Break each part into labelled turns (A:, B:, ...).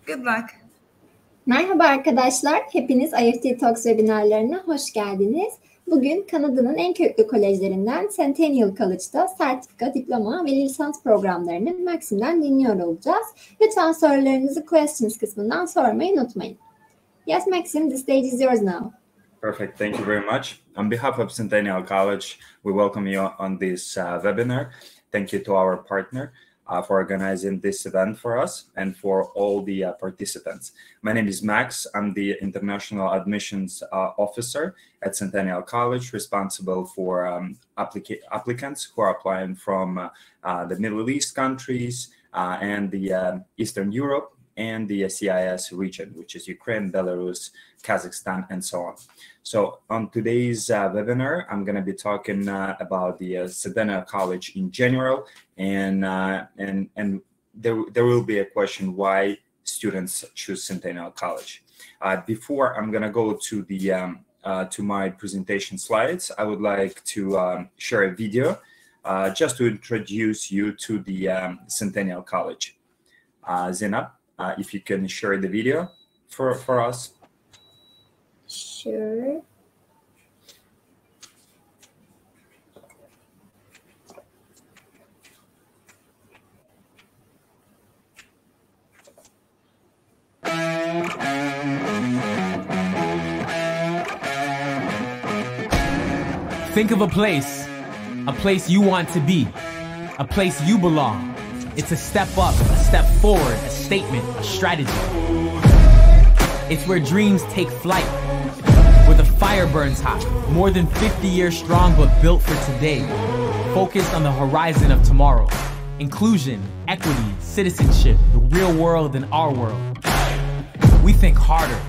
A: Good luck.
B: Merhaba arkadaşlar, hepiniz IEFT Talks webinarlarına hoş geldiniz. Bugün Kanada'nın en köklü kolejlerinden Centennial College'da Sertifika, Diploma ve lisans programlarını Maxim'den dinliyor olacağız. Lütfen sorularınızı questions kısmından sormayı unutmayın. Yes, Maxim, the stage is yours now.
C: Perfect. Thank you very much. On behalf of Centennial College, we welcome you on this webinar. Thank you to our partner for organizing this event for us and for all the participants. My name is Max. I'm the International Admissions Officer at Centennial College, responsible for applicants who are applying from the Middle East countries and the Eastern Europe and the CIS region, which is Ukraine, Belarus, Kazakhstan, and so on. So on today's webinar, I'm going to be talking about the Centennial College in general, and there will be a question why students choose Centennial College. Before I'm going to go to the to my presentation slides, I would like to share a video just to introduce you to the Centennial College. Zeynep, if you can share the video for us.
B: Sure.
D: Think of a place you want to be, a place you belong. It's a step up, a step forward, a statement, a strategy. It's where dreams take flight, where the fire burns hot, more than 50 years strong but built for today, focused on the horizon of tomorrow. Inclusion, equity, citizenship, the real world and our world. We think harder,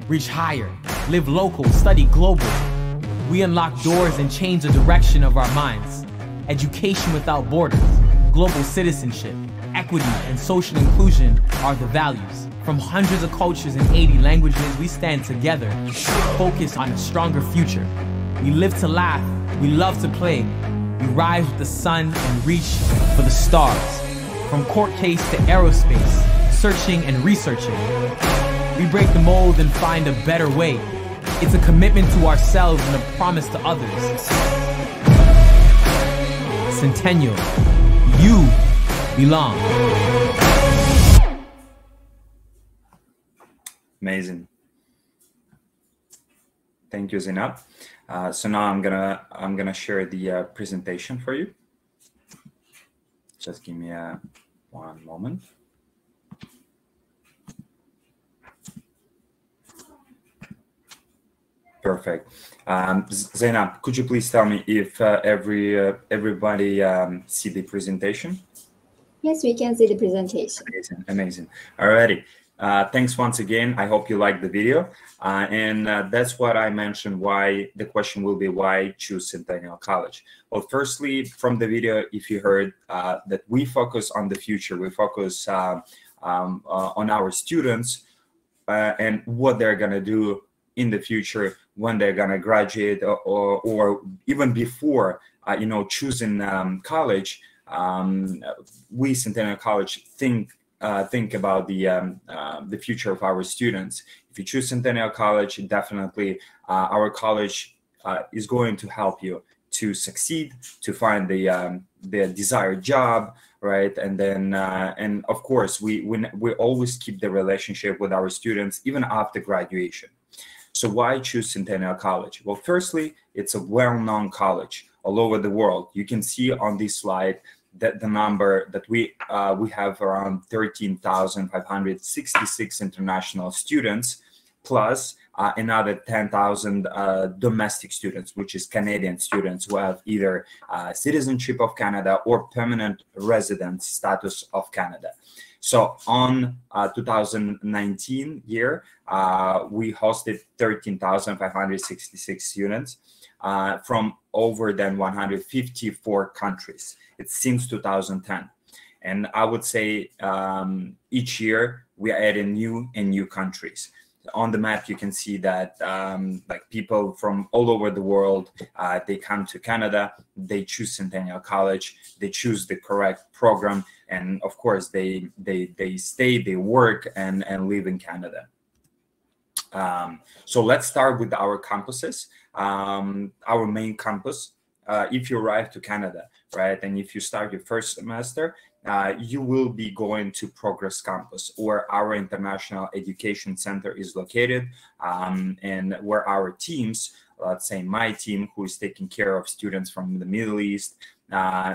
D: reach higher, live local, study global. We unlock doors and change the direction of our minds. Education without borders, global citizenship, equity, and social inclusion are the values. From hundreds of cultures and 80 languages, we stand together, focused on a stronger future. We live to laugh, we love to play. We rise with the sun and reach for the stars. From court case to aerospace, searching and researching. We break the mold and find a better way. It's a commitment to ourselves and a promise to others. Centennial, you belong.
C: Amazing. Thank you, Zeynep. So now I'm gonna share the presentation for you. Just give me one moment. Perfect. Zeynep, could you please tell me if everybody see the presentation?
B: Yes, we can see the presentation.
C: Amazing, amazing. Alrighty. Thanks once again. I hope you liked the video. And that's what I mentioned, why the question will be why choose Centennial College. Well, firstly, from the video, if you heard that we focus on the future, we focus on our students and what they're going to do in the future when they're going to graduate or even before, choosing college. We, Centennial College, think about the future of our students. If you choose Centennial College, definitely our college is going to help you to succeed, to find the desired job, right? And then and of course we always keep the relationship with our students even after graduation. So why choose Centennial College? Well, firstly, it's a well-known college all over the world. You can see on this slide that the number that we have around 13,566 international students, plus another 10,000 domestic students, which is Canadian students who have either citizenship of Canada or permanent residence status of Canada. So on 2019 year, we hosted 13,566 students from over than 154 countries. It's since 2010. And I would say each year we are adding new countries. On the map, you can see that like people from all over the world, they come to Canada, they choose Centennial College, they choose the correct program, and of course they stay, they work, and live in Canada. So let's start with our campuses. Our main campus, if you arrive to Canada, right, and if you start your first semester, you will be going to Progress Campus, where our International Education Center is located, and where our teams, let's say my team, who is taking care of students from the Middle East,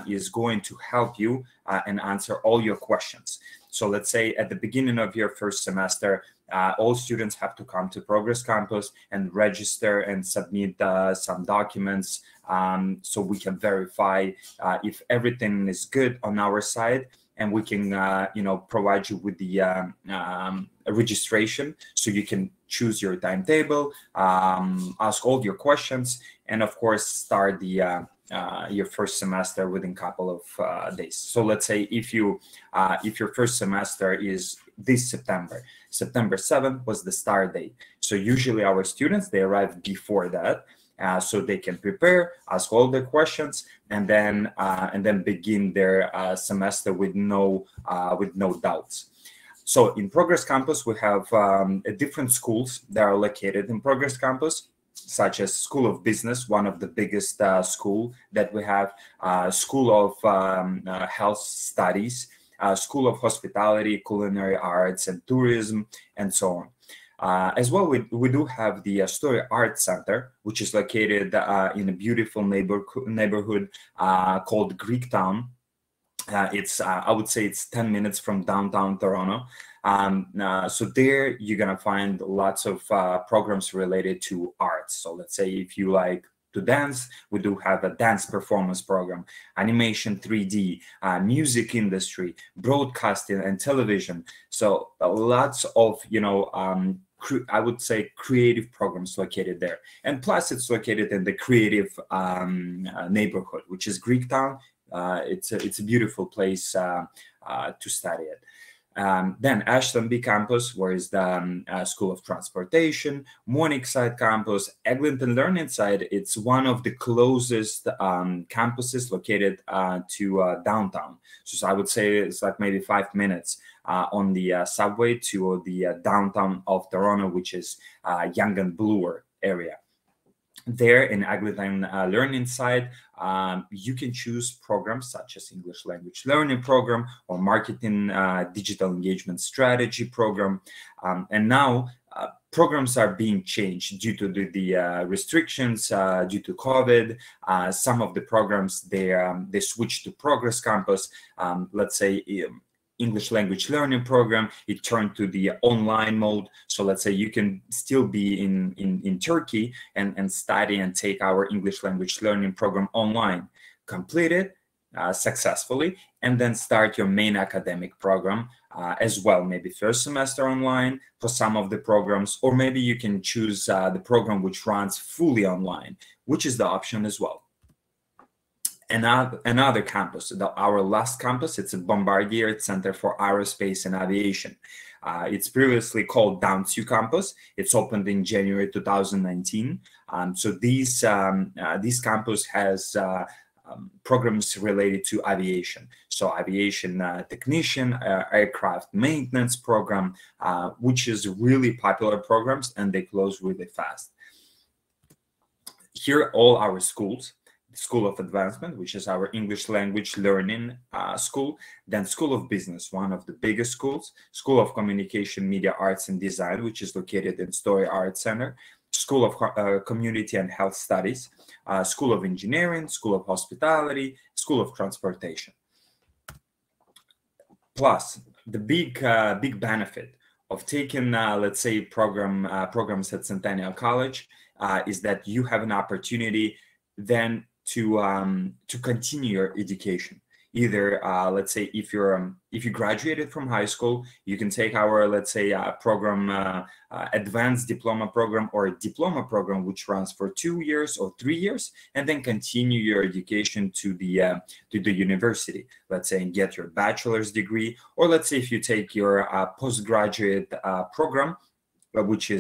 C: is going to help you and answer all your questions. So let's say at the beginning of your first semester, all students have to come to Progress Campus and register and submit some documents, so we can verify if everything is good on our side, and we can provide you with the registration, so you can choose your timetable, ask all your questions, and of course start the your first semester within a couple of days. So let's say if your first semester is this September 7th was the start date. So usually our students, they arrive before that, so they can prepare, ask all their questions, and then begin their semester with no doubts. So in Progress Campus, we have different schools that are located in Progress Campus, such as School of Business, one of the biggest school that we have, School of Health Studies, School of Hospitality, Culinary Arts, and Tourism, and so on. As well, we do have the Astoria Art Center, which is located in a beautiful neighborhood called Greektown. It's I would say it's 10 minutes from downtown Toronto. So there you're gonna find lots of programs related to arts. So let's say if you like to dance, we do have a dance performance program, animation, 3D, music industry, broadcasting, and television. So lots of I would say creative programs located there. And plus it's located in the creative neighborhood, which is Greektown. It's a beautiful place to study it. Then Ashton B campus, where is the School of Transportation, Morningside campus, Eglinton Learning Side. It's one of the closest campuses located to downtown. So I would say it's like maybe 5 minutes on the subway to the downtown of Toronto, which is Yonge and Bloor area. There in Eglinton Learning Side, you can choose programs such as English Language Learning Program or Marketing Digital Engagement Strategy Program. And now programs are being changed due to the restrictions due to COVID. Some of the programs, they switched to Progress Campus. Let's say English Language Learning Program, it turned to the online mode. So let's say you can still be in Turkey and study and take our English Language Learning Program online, complete it successfully, and then start your main academic program as well, maybe first semester online for some of the programs, or maybe you can choose the program which runs fully online, which is the option as well. Another campus, our last campus, it's a Bombardier Center for Aerospace and Aviation. It's previously called Downsview Campus. It's opened in January 2019. So this campus has programs related to aviation. So aviation technician, aircraft maintenance program, which is really popular programs, and they close really fast. Here, all our schools. School of Advancement, which is our English Language Learning school, then School of Business, one of the biggest schools, School of Communication, Media Arts and Design, which is located in Astoria Art Center, School of Community and Health Studies, School of Engineering, School of Hospitality, School of Transportation. Plus, the big benefit of taking, let's say, programs at Centennial College is that you have an opportunity then to continue your education. Either let's say if you graduated from high school, you can take our, let's say, program, advanced diploma program or diploma program, which runs for 2 years or 3 years, and then continue your education to the university, let's say, and get your bachelor's degree. Or let's say if you take your postgraduate program, which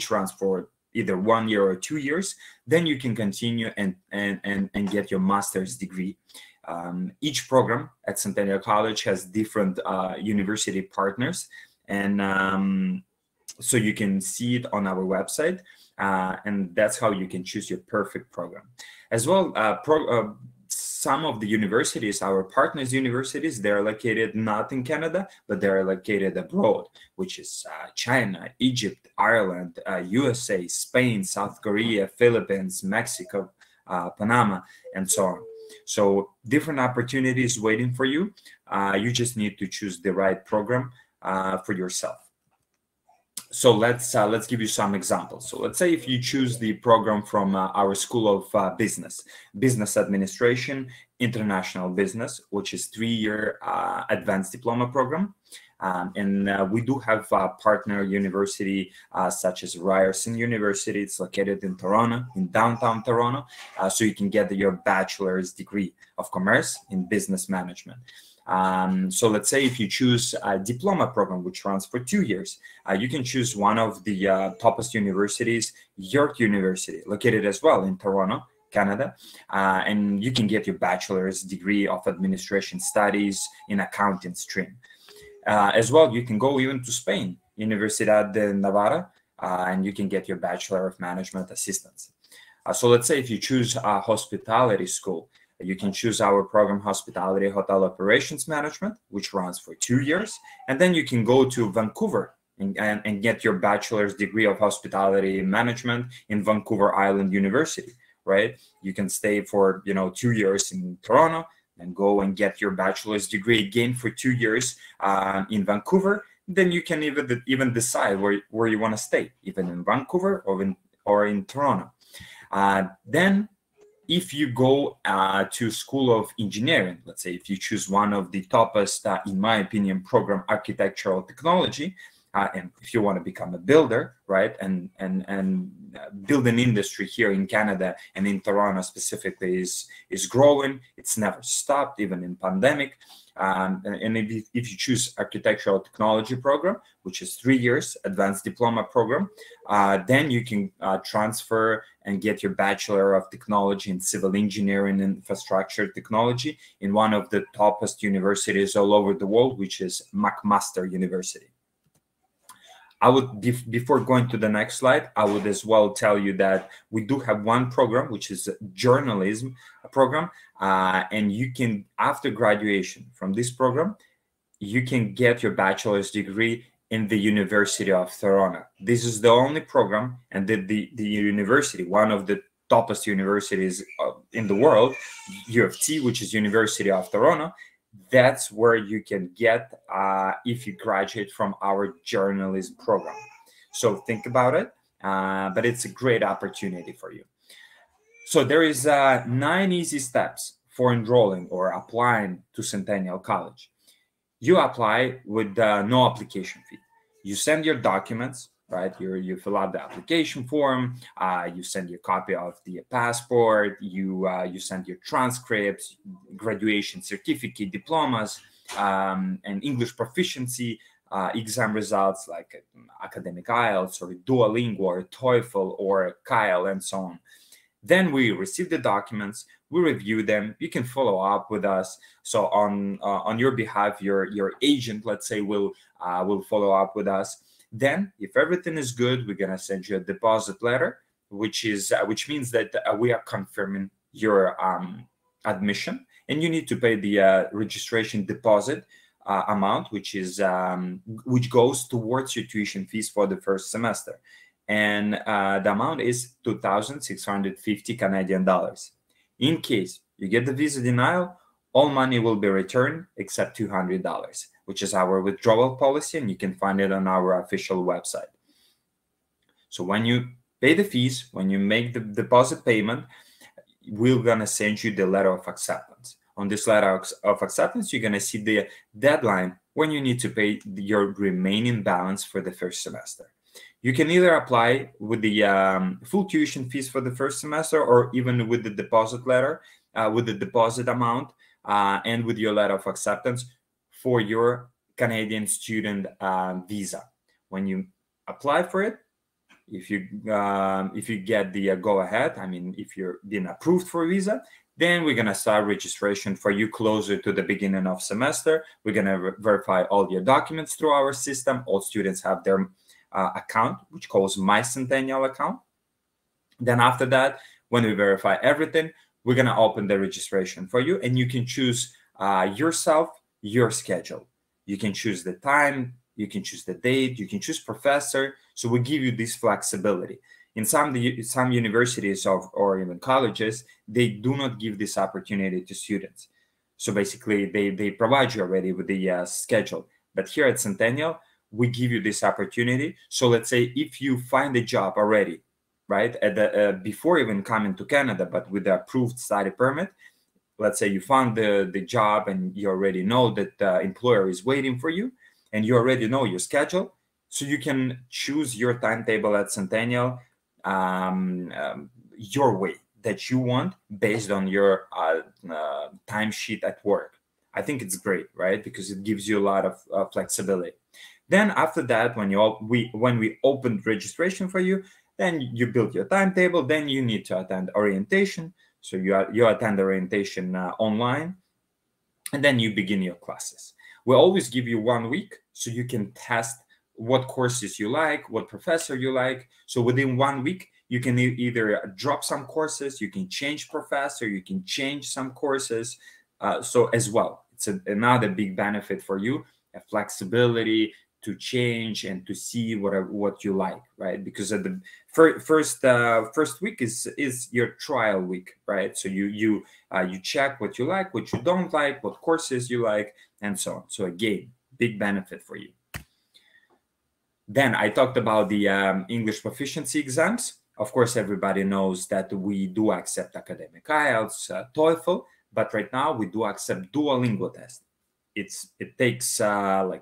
C: runs for either 1 year or 2 years, then you can continue and get your master's degree. Each program at Centennial College has different university partners, and so you can see it on our website, and that's how you can choose your perfect program. As well, some of the universities, our partners universities, they're located not in Canada, but they're located abroad, which is China, Egypt, Ireland, USA, Spain, South Korea, Philippines, Mexico, Panama, and so on. So different opportunities waiting for you. You just need to choose the right program for yourself. So let's give you some examples. So let's say if you choose the program from our School of Business Administration, International Business, which is 3-year advanced diploma program. And we do have partner university such as Ryerson University. It's located in Toronto, in downtown Toronto. So you can get your bachelor's degree of commerce in business management. So let's say if you choose a diploma program, which runs for 2 years, you can choose one of the toppest universities, York University, located as well in Toronto, Canada, and you can get your bachelor's degree of administration studies in accounting stream. As well, you can go even to Spain, Universidad de Navarra, and you can get your Bachelor of Management Assistance. So let's say if you choose a hospitality school, you can choose our program, Hospitality Hotel Operations Management, which runs for 2 years. And then you can go to Vancouver and get your bachelor's degree of hospitality management in Vancouver Island University, right? You can stay for, 2 years in Toronto and go and get your bachelor's degree again for 2 years in Vancouver. Then you can even decide where you want to stay, even in Vancouver or in Toronto. Then if you go to School of Engineering, let's say if you choose one of the toppest, in my opinion, program, Architectural Technology, and if you want to become a builder, right, and build an industry here in Canada and in Toronto specifically is growing. It's never stopped, even in pandemic. And if you choose Architectural Technology program, which is 3 years advanced diploma program, then you can transfer and get your Bachelor of Technology in Civil Engineering and Infrastructure Technology in one of the toppest universities all over the world, which is McMaster University. I would, before going to the next slide, I would as well tell you that we do have one program, which is a journalism program. And you can, after graduation from this program, you can get your bachelor's degree in the University of Toronto. This is the only program, and the university, one of the toppest universities in the world, UFT, which is University of Toronto, that's where you can get if you graduate from our journalism program. So think about it, but it's a great opportunity for you. So there is 9 easy steps for enrolling or applying to Centennial College. You apply with no application fee. You send your documents, right? You fill out the application form. You send your copy of the passport. You send your transcripts, graduation certificate, diplomas, and English proficiency exam results like academic IELTS or Duolingo or TOEFL or Kyle and so on. Then we receive the documents, we review them. You can follow up with us. So on your behalf, your agent, let's say, will follow up with us. Then, if everything is good, we're gonna send you a deposit letter, which means that we are confirming your admission, and you need to pay the registration deposit amount, which goes towards your tuition fees for the first semester. And the amount is 2,650 Canadian dollars. In case you get the visa denial, all money will be returned except $200, which is our withdrawal policy, and you can find it on our official website. So when you pay the fees, when you make the deposit payment, we're gonna send you the letter of acceptance. On this letter of acceptance, you're gonna see the deadline when you need to pay your remaining balance for the first semester. You can either apply with the full tuition fees for the first semester, or even with the deposit letter, with the deposit amount, and with your letter of acceptance for your Canadian student visa. When you apply for it, if you get the go ahead, I mean, if you're been approved for a visa, Then we're going to start registration for you closer to the beginning of semester. We're going to verify all your documents through our system. All students have their account, which calls My Centennial account. Then after that, when we verify everything, we're going to open the registration for you, and you can choose yourself, your schedule. You can choose the time, you can choose the date, you can choose professor. So we give you this flexibility. In some universities or even colleges, they do not give this opportunity to students. So basically, they provide you already with the schedule. But here at Centennial, we give you this opportunity. So let's say if you find a job already, right, at the, before even coming to Canada, but with the approved study permit, let's say you found the job and you already know that the employer is waiting for you and you already know your schedule. So you can choose your timetable at Centennial your way that you want based on your timesheet at work. I think it's great, right? Because it gives you a lot of flexibility. Then after that, when we opened registration for you, then you build your timetable. Then you need to attend orientation. So you attend orientation online, and then you begin your classes. We always give you 1 week so you can test what courses you like, what professor you like. So within 1 week, you can either drop some courses, you can change professor, you can change some courses. So as well, it's another big benefit for you, a flexibility to change and to see what you like, right? Because at the first week is your trial week, right? So you check what you like, what you don't like, what courses you like, and so on. So again, big benefit for you. Then I talked about the English proficiency exams. Of course, everybody knows that we do accept academic IELTS, TOEFL, but right now we do accept Duolingo test. It takes I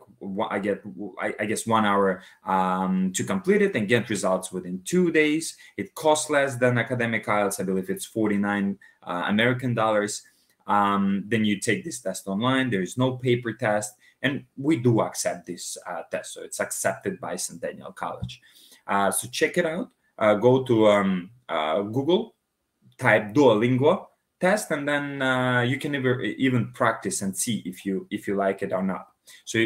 C: guess 1 hour to complete it and get results within 2 days. It costs less than academic IELTS. I believe it's $49 American dollars. Then you take this test online. There is no paper test, and we do accept this test. So it's accepted by Centennial College. So check it out. Go to Google, type Duolingo test, and then you can even practice and see if you like it or not. So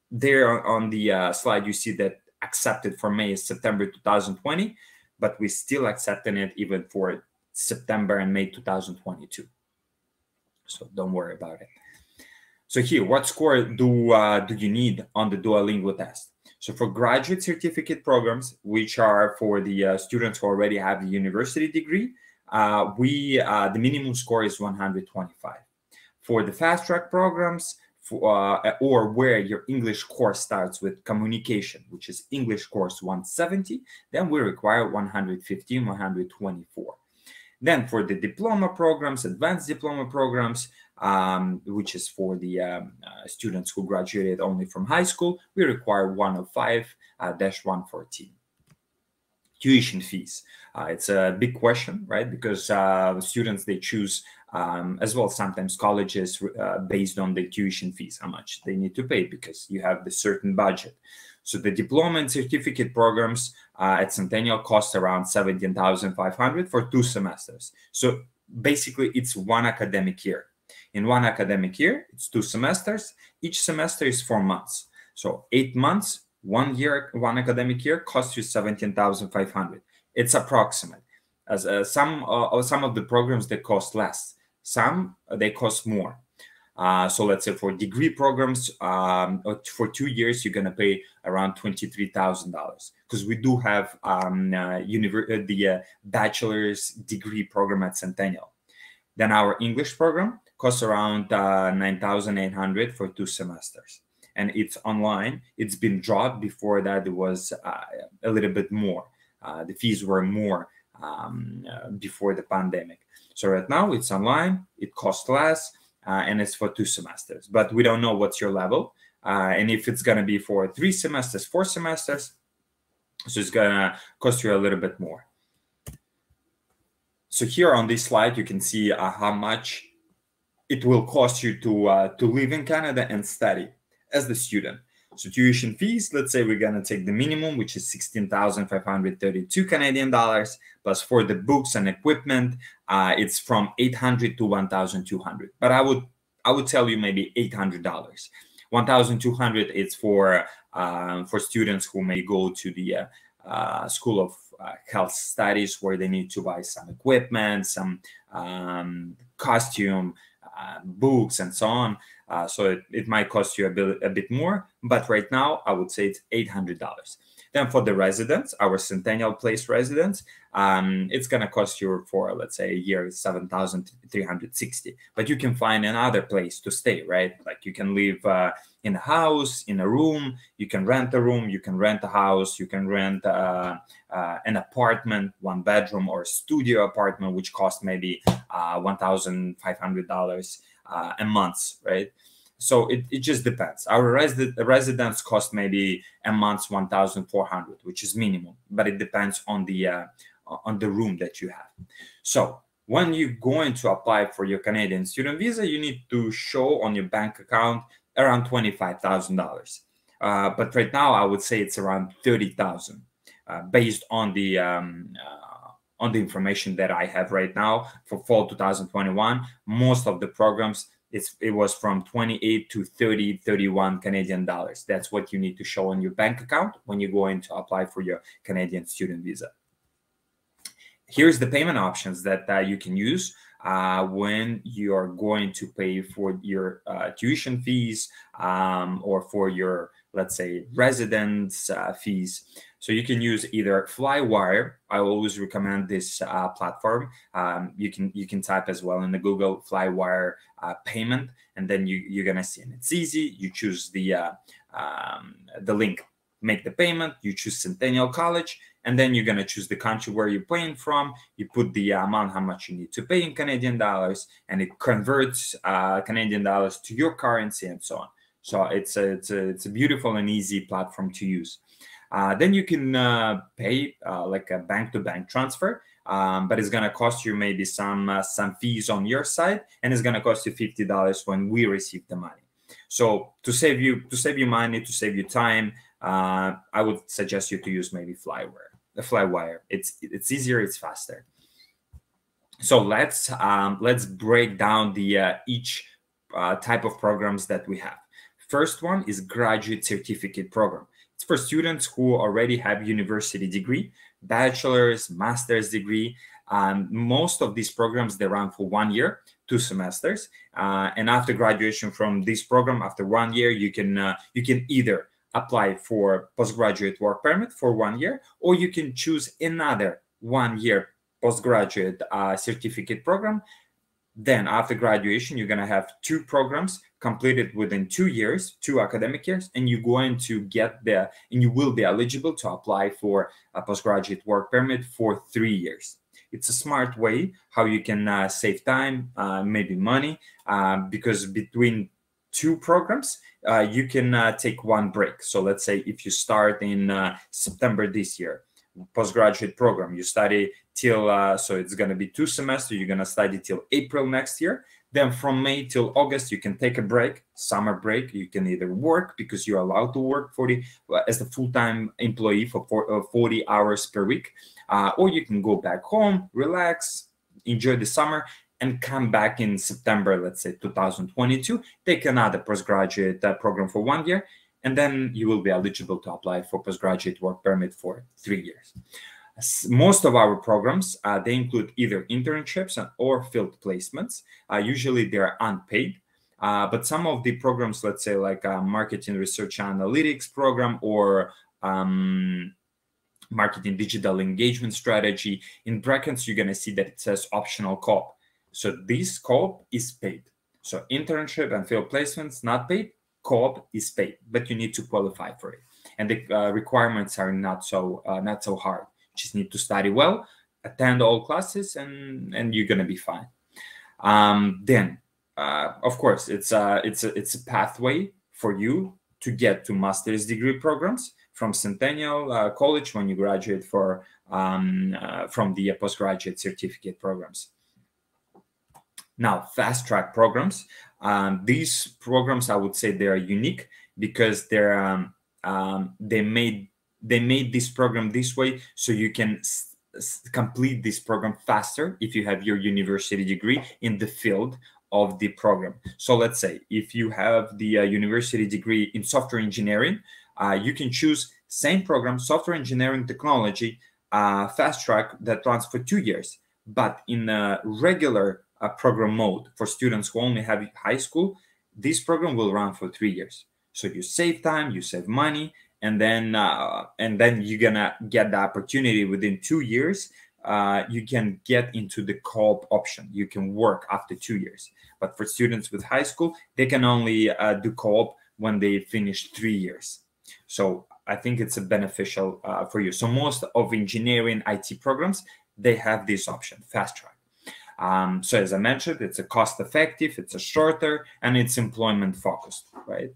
C: there on the slide you see that accepted for May is September 2020, but we're still accepting it even for September and May 2022. So don't worry about it. So here, what score do you need on the Duolingo test? So for graduate certificate programs, which are for the students who already have the university degree, the minimum score is 125. For the fast track programs, or where your English course starts with communication, which is English course 170, then we require 115, 124. Then for the diploma programs, advanced diploma programs, which is for the students who graduated only from high school, we require 105-114. Tuition fees. It's a big question, right? Because students, they choose as well sometimes colleges based on the tuition fees, how much they need to pay, because you have the certain budget. So the diploma and certificate programs at Centennial cost around $17,500 for 2 semesters. So basically it's 1 academic year. In 1 academic year, it's 2 semesters. Each semester is 4 months. So 8 months, 1 year, 1 academic year costs you $17,500. It's approximate. As some of the programs, they cost less. Some they cost more. So let's say for degree programs, for 2 years, you're gonna pay around $23,000, because we do have the bachelor's degree program at Centennial. Then our English program costs around $9,800 for 2 semesters, and it's online. It's been dropped. Before that, it was a little bit more. The fees were more before the pandemic. So right now it's online. It costs less. And it's for 2 semesters, but we don't know what's your level, and if it's going to be for 3 semesters, 4 semesters, so it's going to cost you a little bit more. So here on this slide, you can see how much it will cost you to live in Canada and study as the student. So tuition fees, let's say we're going to take the minimum, which is 16,532 Canadian dollars, plus for the books and equipment, it's from 800 to 1,200. But I would tell you maybe $800. 1,200 is for students who may go to the School of Health Studies, where they need to buy some equipment, some costume, books, and so on. So it might cost you a bit more, but right now I would say it's $800. Then for the residents, our Centennial Place residents, it's going to cost you for, let's say, a year, 7,360. But you can find another place to stay, right? Like you can live in a house, in a room. You can rent a room. You can rent a house. You can rent an apartment, 1 bedroom or studio apartment, which costs maybe $1,500 a month, right? So it just depends. Our residence cost maybe a month 1,400, which is minimum, but it depends on the room that you have. So when you're going to apply for your Canadian student visa, you need to show on your bank account around $25,000. But right now, I would say it's around 30,000, based on the information that I have right now for fall 2021. Most of the programs, it was from 28 to 31 Canadian dollars. That's what you need to show on your bank account when you're going to apply for your Canadian student visa. Here's the payment options that you can use when you're going to pay for your tuition fees or for your, let's say, residence fees. So you can use either Flywire. I always recommend this platform. You can type as well in the Google Flywire payment, and then you're gonna see, and it's easy. You choose the link, make the payment. You choose Centennial College, and then you're gonna choose the country where you're paying from. You put the amount, how much you need to pay in Canadian dollars, and it converts Canadian dollars to your currency and so on. So it's a beautiful and easy platform to use. Then you can pay like a bank-to-bank transfer, but it's gonna cost you maybe some fees on your side, and it's gonna cost you $50 when we receive the money. So to save you money, to save you time, I would suggest you to use maybe Flywire. It's easier, it's faster. So let's break down the each type of programs that we have. First one is graduate certificate program. It's for students who already have university degree, bachelor's, master's degree. Most of these programs, they run for 1 year, 2 semesters. And after graduation from this program, after 1 year, you can either apply for postgraduate work permit for 1 year, or you can choose another 1 year postgraduate certificate program. Then after graduation, you're going to have 2 programs completed within 2 years, 2 academic years, and you're going to get there, and you will be eligible to apply for a postgraduate work permit for 3 years. It's a smart way how you can save time, maybe money, because between 2 programs, you can take 1 break. So let's say if you start in September this year, postgraduate program, you study till, so it's going to be 2 semesters, you're going to study till April next year. Then from May till August, you can take a break, summer break. You can either work, because you're allowed to work as a full-time employee for 40 hours per week, or you can go back home, relax, enjoy the summer, and come back in September, let's say 2022, take another postgraduate program for 1 year, and then you will be eligible to apply for postgraduate work permit for 3 years. Most of our programs, they include either internships or field placements. Usually they're unpaid, but some of the programs, let's say like a marketing research analytics program or marketing digital engagement strategy, in brackets, you're going to see that it says optional co-op. So this co-op is paid. So internship and field placements, not paid. Co-op is paid, but you need to qualify for it. And the requirements are not so hard. Just need to study well, attend all classes, and you're gonna be fine. Then, of course, it's a pathway for you to get to master's degree programs from Centennial College when you graduate from the postgraduate certificate programs. Now, fast track programs. These programs, I would say, they are unique because they made this program this way so you can complete this program faster if you have your university degree in the field of the program. So let's say if you have the university degree in software engineering, you can choose same program, software engineering technology, fast track, that runs for 2 years. But in a regular program mode for students who only have high school, this program will run for 3 years. So you save time, you save money, and then you're gonna get the opportunity within 2 years. You can get into the co-op option. You can work after 2 years. But for students with high school, they can only do co-op when they finish 3 years. So I think it's a beneficial for you. So most of engineering IT programs, they have this option, fast track. So as I mentioned, it's a cost effective, it's a shorter, and it's employment focused, right?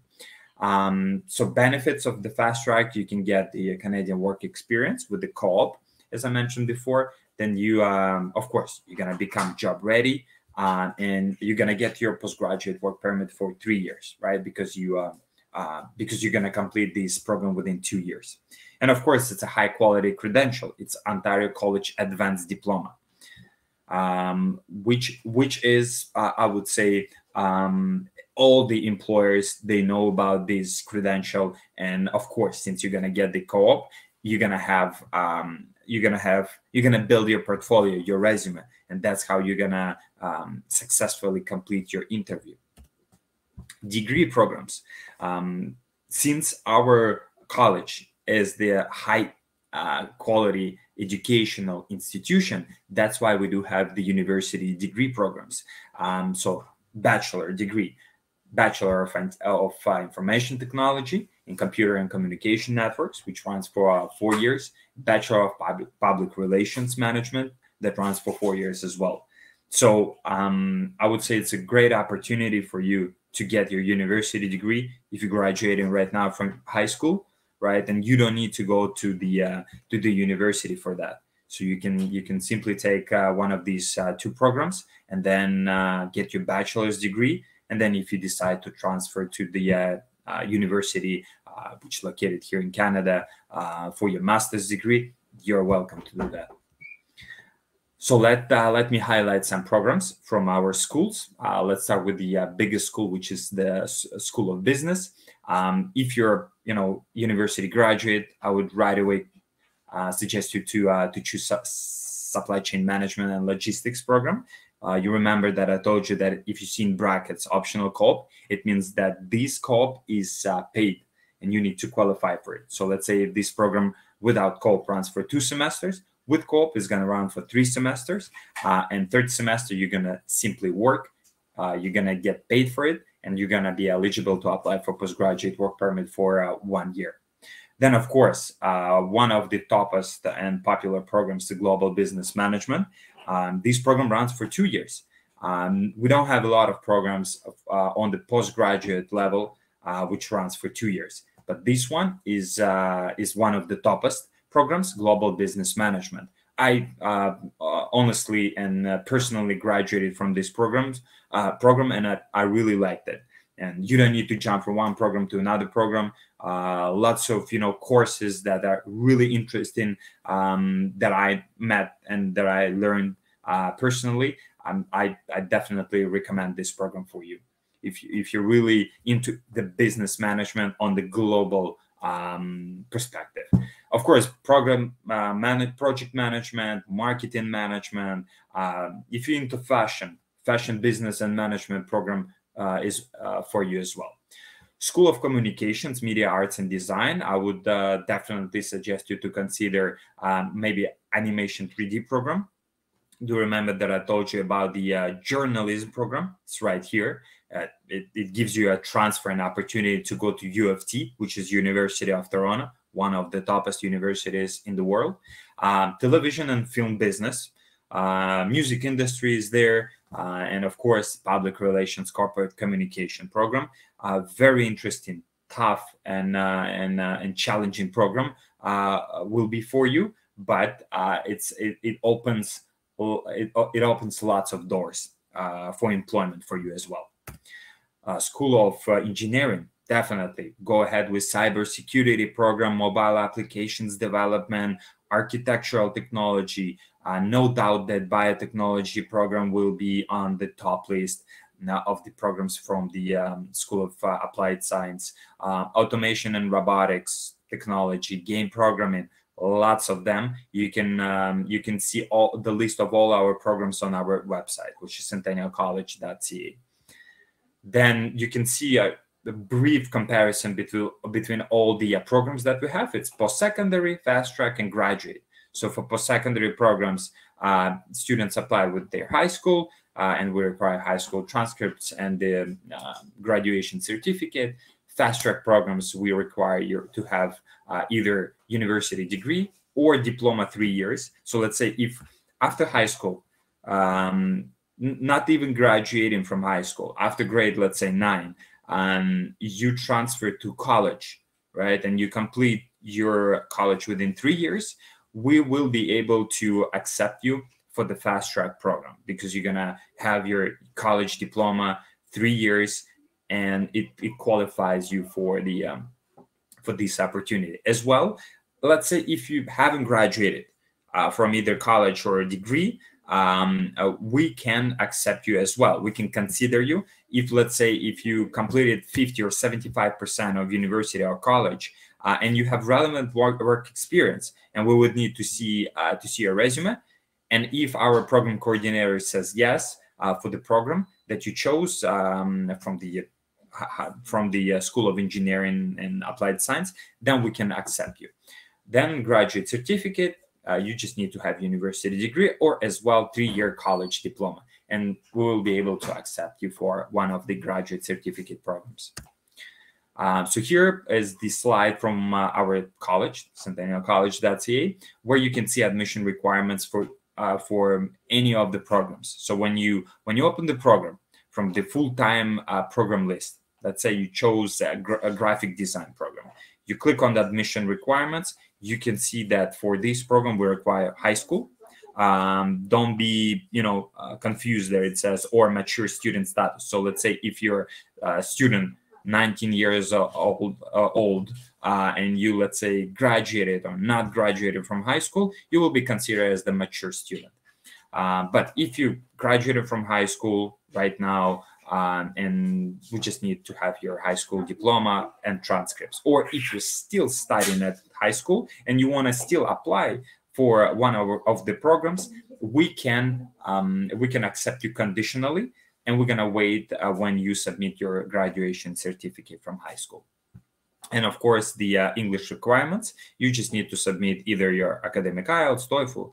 C: So benefits of the fast track, you can get the Canadian work experience with the co-op, as I mentioned before. Then you, of course, you're gonna become job ready, and you're gonna get your postgraduate work permit for 3 years, right? Because you're gonna complete this program within 2 years. And of course, it's a high quality credential. It's Ontario College Advanced Diploma, which is, I would say, all the employers, they know about this credential. And of course, since you're gonna get the co-op, you're gonna build your portfolio, your resume, and that's how you're gonna successfully complete your interview. Degree programs. Since our college is the high quality educational institution, that's why we do have the university degree programs. So bachelor degree, Bachelor of Information Technology in Computer and Communication Networks, which runs for 4 years. Bachelor of Public Relations Management, that runs for 4 years as well. So I would say it's a great opportunity for you to get your university degree if you're graduating right now from high school, right? And you don't need to go to the university for that. So you can simply take one of these 2 programs and then get your bachelor's degree. And then if you decide to transfer to the university, which is located here in Canada, for your master's degree, you're welcome to do that. So let me highlight some programs from our schools. Let's start with the biggest school, which is the School of Business. If you're university graduate, I would right away suggest you to choose Supply Chain Management and Logistics program. You remember that I told you that if you see in brackets optional co-op, it means that this co-op is paid and you need to qualify for it. So let's say if this program without co-op runs for 2 semesters, with co-op is going to run for 3 semesters, and third semester you're going to simply work, you're going to get paid for it, and you're going to be eligible to apply for postgraduate work permit for 1 year. Then, of course, one of the toppest and popular programs, the Global Business Management. This program runs for 2 years. We don't have a lot of programs on the postgraduate level, which runs for 2 years. But this one is one of the toppest programs, Global Business Management. I honestly and personally graduated from this program, and I really liked it. And you don't need to jump from one program to another program. Lots of courses that are really interesting, that I met and that I learned personally. I definitely recommend this program for you if you're really into the business management on the global perspective. Of course, project management, marketing management. If you're into fashion business and management program is for you as well. School of Communications, Media Arts and Design. I would definitely suggest you to consider maybe animation 3D program. Do remember that I told you about the journalism program? It's right here. It gives you a transfer and opportunity to go to UFT, which is University of Toronto, one of the toppest universities in the world. Television and film business, music industry is there, and of course, public relations, corporate communication program. Very interesting, tough, and challenging program will be for you, but it opens lots of doors for employment for you as well. School of Engineering, definitely go ahead with cybersecurity program, mobile applications development, architectural technology. No doubt that biotechnology program will be on the top list of the programs from the School of Applied Science. Automation and robotics technology, game programming, lots of them. You can see all the list of all our programs on our website, which is centennialcollege.ca. Then you can see a brief comparison between all the programs that we have. It's post-secondary, fast track, and graduate. So for post-secondary programs, students apply with their high school, and we require high school transcripts and the graduation certificate. Fast track programs, we require you to have either university degree or diploma 3 years. So let's say if after high school, not even graduating from high school, after grade, let's say 9, you transfer to college, right? And you complete your college within 3 years, we will be able to accept you for the fast track program, because you're gonna have your college diploma 3 years, and it qualifies you for the for this opportunity as well. Let's say if you haven't graduated from either college or a degree, we can accept you as well. We can consider you if, let's say, if you completed 50 or 75% of university or college, and you have relevant work experience, and we would need to see your resume. And if our program coordinator says yes for the program that you chose from the School of Engineering and Applied Science, then we can accept you. Then graduate certificate, you just need to have university degree or as well 3-year college diploma, and we will be able to accept you for one of the graduate certificate programs. So here is the slide from our college, centennialcollege.ca, where you can see admission requirements for any of the programs. So when you open the program from the full-time program list, let's say you chose a graphic design program, you click on the admission requirements. You can see that for this program we require high school. Don't be confused there. It says or mature student status. So let's say if you're a student 19 years old and you, let's say, graduated or not graduated from high school, you will be considered as the mature student. But if you graduated from high school right now, and we just need to have your high school diploma and transcripts, or if you're still studying at high school and you want to still apply for one of the programs, we can accept you conditionally, and we're gonna wait when you submit your graduation certificate from high school. And of course, the English requirements, you just need to submit either your academic IELTS, TOEFL,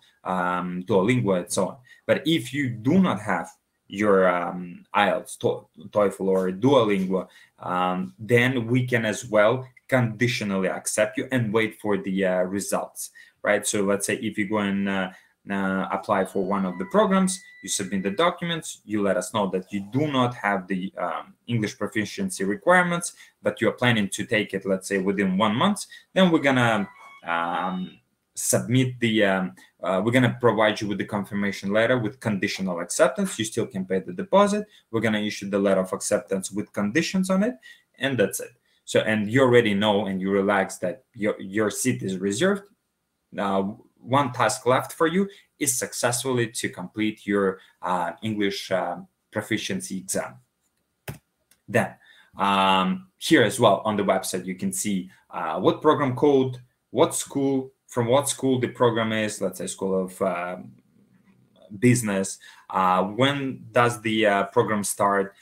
C: Duolingo, and so on. But if you do not have your IELTS, TOEFL, or Duolingo, then we can as well conditionally accept you and wait for the results, right? So let's say if you go and apply for one of the programs, you submit the documents, you let us know that you do not have the English proficiency requirements, but you're planning to take it, let's say, within 1 month, then we're gonna submit the we're gonna provide you with the confirmation letter with conditional acceptance. You still can pay the deposit. We're gonna issue the letter of acceptance with conditions on it, and that's it. So, and you already know and you relax that your seat is reserved. Now, one task left for you is successfully to complete your English proficiency exam. Then here as well on the website, you can see what program code, what school, from what school the program is, let's say School of Business, when does the program start,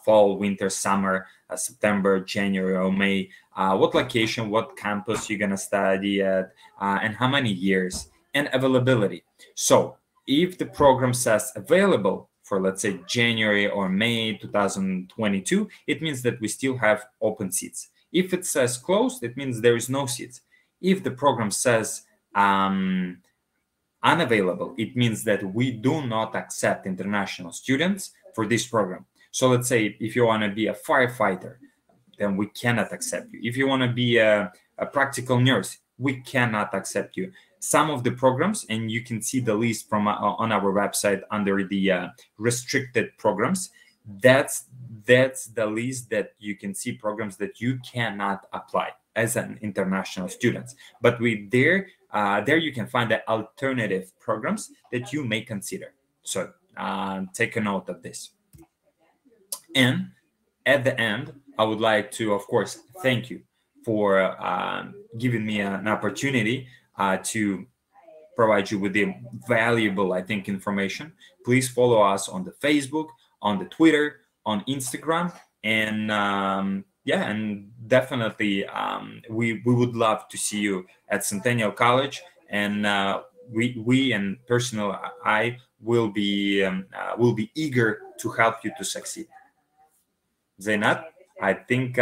C: fall, winter, summer, September, January, or May, what location, what campus you're going to study at, and how many years, and availability. So if the program says available for, let's say, January or May 2022, it means that we still have open seats. If it says closed, it means there is no seats. If the program says unavailable, it means that we do not accept international students for this program. So let's say if you want to be a firefighter, then we cannot accept you. If you want to be a practical nurse, we cannot accept you. Some of the programs, and you can see the list from on our website under the restricted programs, that's the list that you can see programs that you cannot apply as an international student. But with there you can find the alternative programs that you may consider. So take a note of this. And at the end, I would like to, of course, thank you for giving me an opportunity to provide you with the valuable, I think, information. Please follow us on the Facebook, on the Twitter, on Instagram, and yeah, and definitely we would love to see you at Centennial College, and we and personal I will be eager to help you to succeed. Zainat, I think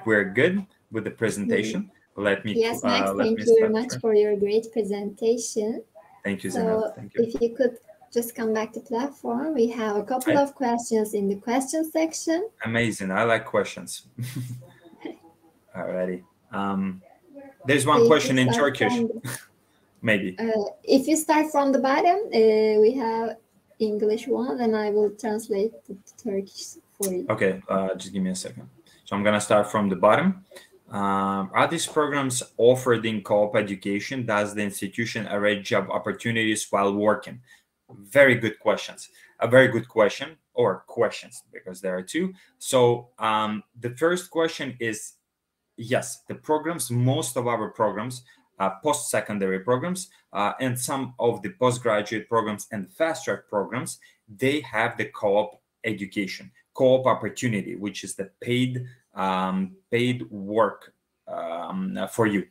C: we're good with the presentation. Let me
B: Yes, Max, thank you very much for your great presentation.
C: Thank you,
B: so
C: Zainat. Thank you.
B: If you could just come back to platform, we have a couple of questions in the question section.
C: Amazing. I like questions. Alrighty. There's one question in Turkish. Maybe.
B: If you start from the bottom, we have English one, and I will translate the Turkish for you.
C: Okay, just give me a second. So I'm gonna start from the bottom. Are these programs offered in co-op education? Does the institution arrange job opportunities while working? Very good questions. A very good question, or questions, because there are two. So the first question is, yes, the programs, most of our programs, post-secondary programs, and some of the postgraduate programs and fast-track programs, they have the co-op education, co-op opportunity, which is the paid work for you.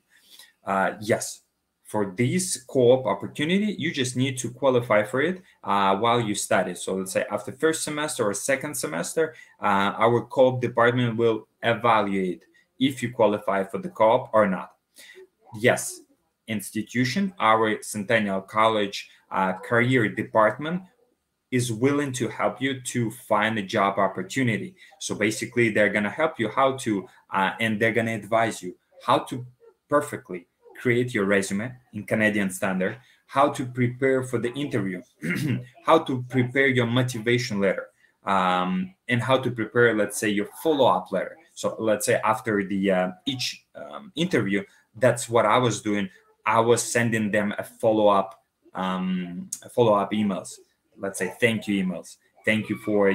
C: Yes, for this co-op opportunity, you just need to qualify for it while you study. So let's say after first semester or second semester, our co-op department will evaluate if you qualify for the co-op or not. Yes, institution, our Centennial College career department is willing to help you to find a job opportunity. So basically, they're going to help you how to, and they're going to advise you how to perfectly create your resume in Canadian standard, how to prepare for the interview, how to prepare your motivation letter, and how to prepare, let's say, your follow-up letter. So let's say after the each interview, that's what I was doing. I was sending them a follow-up emails. Let's say thank you emails. Thank you for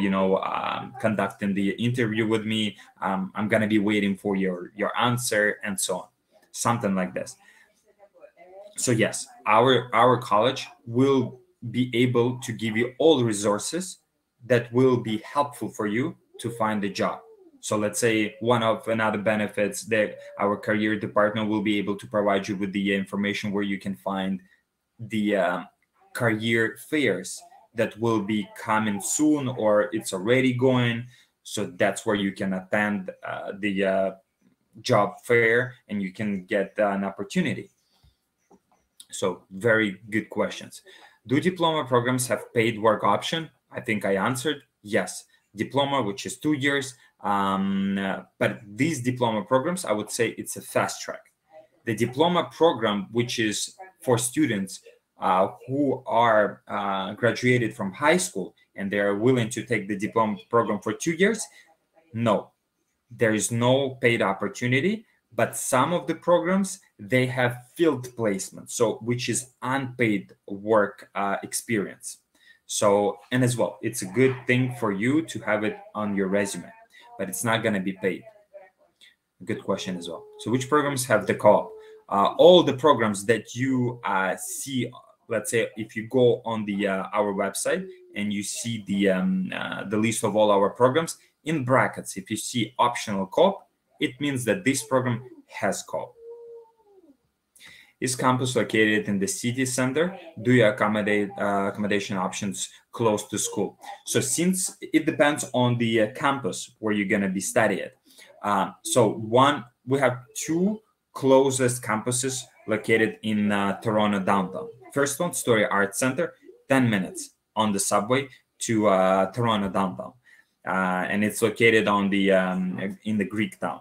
C: conducting the interview with me. I'm gonna be waiting for your answer, and so on, something like this. So yes, our college will be able to give you all resources that will be helpful for you to find a job. So let's say one of another benefits that our career department will be able to provide you with the information where you can find the career fairs that will be coming soon, or it's already going. So that's where you can attend the job fair and you can get an opportunity. So very good questions. Do diploma programs have paid work option? I think I answered yes. Diploma, which is 2 years, but these diploma programs, I would say it's a fast track. The diploma program, which is for students who are graduated from high school and they are willing to take the diploma program for 2 years, no, there is no paid opportunity. But some of the programs, they have field placement, so which is unpaid work experience. So, and as well, it's a good thing for you to have it on your resume, but it's not going to be paid. Good question as well. So which programs have the co-op? All the programs that you see, let's say if you go on the our website and you see the list of all our programs, in brackets, if you see optional co-op, it means that this program has co-op. Is campus located in the city center? Do you accommodate accommodation options close to school? So since it depends on the campus where you're going to be studying. So we have two closest campuses located in Toronto downtown. First one, Astoria Art Center, 10 minutes on the subway to Toronto downtown. And it's located on the in the Greek town.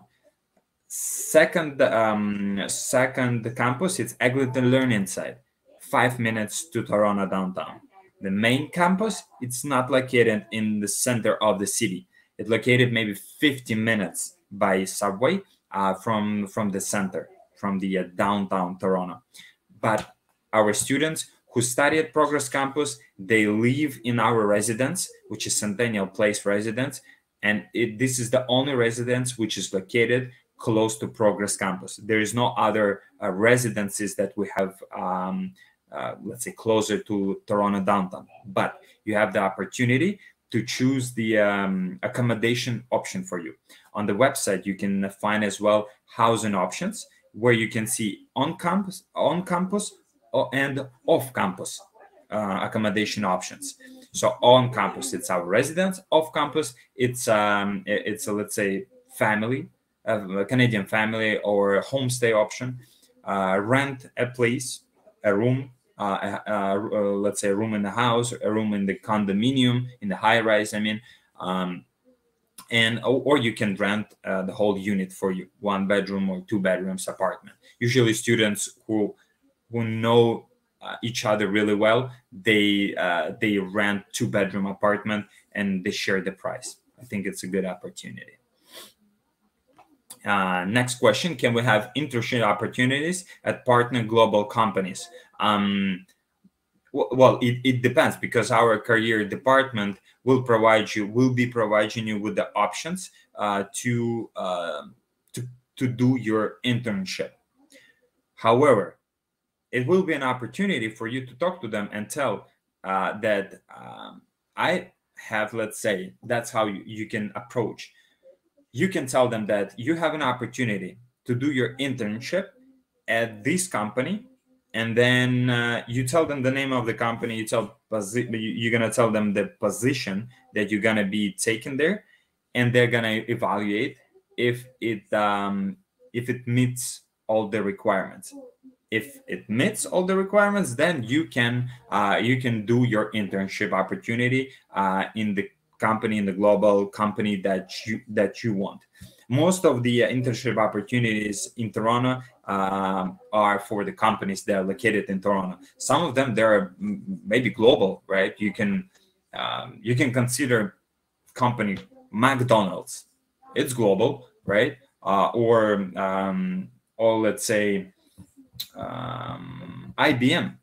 C: Second campus, it's Eglinton Learning Site, 5 minutes to Toronto downtown. The main campus, it's not located in the center of the city. It's located maybe 15 minutes by subway from the center, from the downtown Toronto. But our students who study at Progress Campus, they live in our residence, which is Centennial Place residence. And this is the only residence which is located close to Progress Campus. There is no other residences that we have, let's say, closer to Toronto downtown. But you have the opportunity to choose the accommodation option for you. On the website, you can find as well housing options where you can see on campus, and off campus accommodation options. So on campus, it's our residence. Off campus, it's a, let's say, family, a Canadian family or homestay option. Rent a place, a room, let's say a room in the house, a room in the condominium, in the high rise, I mean, and or you can rent the whole unit for you, 1 bedroom or 2 bedrooms apartment. Usually students who know each other really well, they rent 2-bedroom apartment and they share the price. I think it's a good opportunity. Next question, can we have internship opportunities at partner global companies? Well, it depends, because our career department will be providing you with the options to do your internship. However, it will be an opportunity for you to talk to them and tell that I have, let's say, that's how you can approach. You can tell them that you have an opportunity to do your internship at this company, and then you tell them the name of the company. You're gonna tell them the position that you're gonna be taken there, and they're gonna evaluate if it meets all the requirements. If it meets all the requirements, then you can do your internship opportunity in the company, in the global company that you want. Most of the internship opportunities in Toronto are for the companies that are located in Toronto. Some of them, they're maybe global, right? You can consider company McDonald's. It's global, right? Or let's say IBM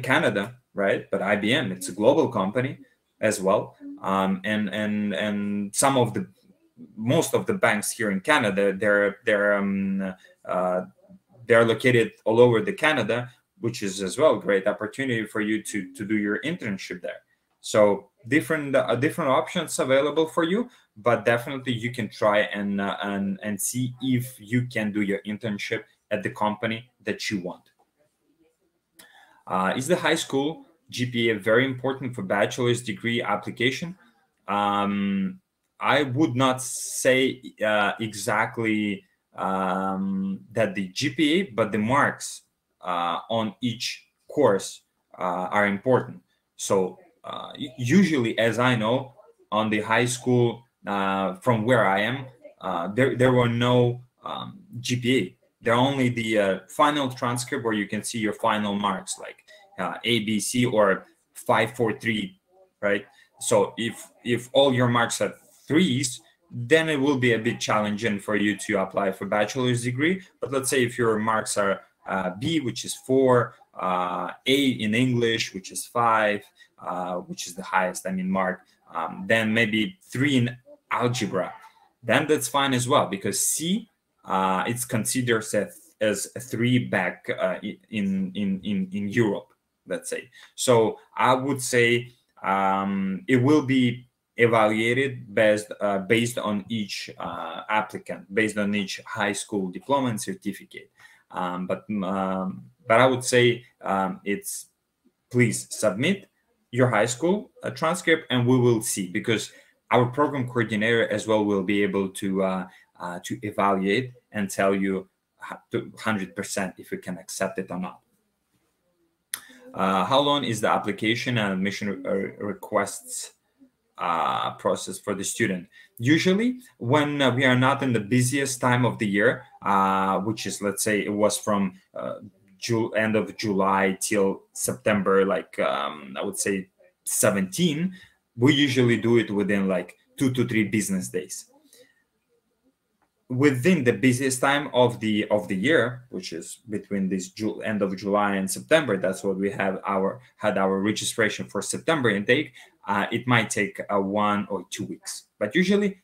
C: Canada, right? But IBM, it's a global company as well. And most of the banks here in Canada, they're located all over the Canada, which is as well a great opportunity for you to do your internship there. So different options available for you, but definitely you can try and see if you can do your internship at the company that you want. Is the high school GPA very important for bachelor's degree application? I would not say exactly that the GPA, but the marks on each course are important. So usually, as I know, on the high school from where I am, there were no GPA. They're only the final transcript where you can see your final marks, like A, B, C, or 5, 4, 3, right? So if all your marks are 3s, then it will be a bit challenging for you to apply for bachelor's degree. But let's say if your marks are B, which is 4, A in English, which is 5, which is the highest, mark, then maybe 3 in algebra, then that's fine as well, because C, it's considered as a 3 back in Europe, let's say. So I would say it will be evaluated based on each applicant, based on each high school diploma and certificate. But I would say it's, please submit your high school transcript, and we will see, because our program coordinator as well will be able to evaluate and tell you 100% if you can accept it or not. How long is the application and admission requests process for the student? Usually when we are not in the busiest time of the year, which is, let's say, it was from end of July till September, like I would say 17, we usually do it within like 2 to 3 business days. Within the busiest time of the year, which is between this end of July and September, that's what we had our registration for September intake. It might take 1 or 2 weeks, but usually